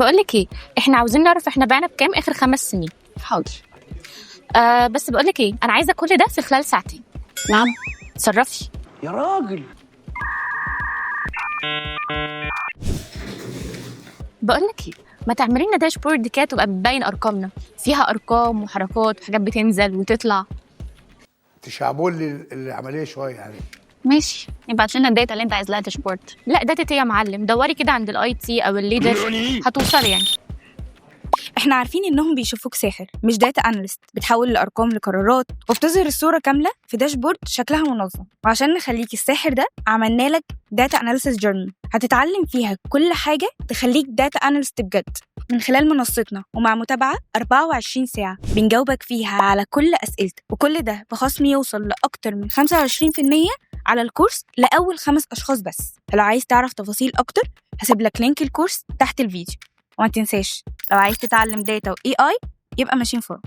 بقولك ايه، احنا عاوزين نعرف احنا بعنا بكام اخر 5 سنين. حاضر. بس بقولك ايه، انا عايزه كل ده في خلال ساعتين. نعم. تصرفي. يا راجل. بقولك ايه، ما تعملي لنا داشبورد كده تبقى بتبين ارقامنا، فيها ارقام وحركات وحاجات بتنزل وتطلع. تشعبوا لي العمليه شويه يعني. ماشي، ابعت لنا الداتا اللي انت عايز لها داشبورد. لا داتا ايه يا معلم، دوري كده عند الاي تي او الليدر هتوصلي يعني. احنا عارفين انهم بيشوفوك ساحر مش داتا اناليست بتحول الارقام لقرارات وبتظهر الصوره كامله في داشبورد شكلها منظم. وعشان نخليك الساحر ده عملنا لك داتا اناليسيس جيرني هتتعلم فيها كل حاجه تخليك داتا اناليست بجد من خلال منصتنا، ومع متابعه 24 ساعه بنجاوبك فيها على كل اسئلتك، وكل ده بخصم يوصل لاكتر من 25% على الكورس لاول 5 اشخاص بس. فلو عايز تعرف تفاصيل اكتر هسيب لك لينك الكورس تحت الفيديو. وما تنساش، لو عايز تتعلم داتا و AI يبقى ماشين فورم.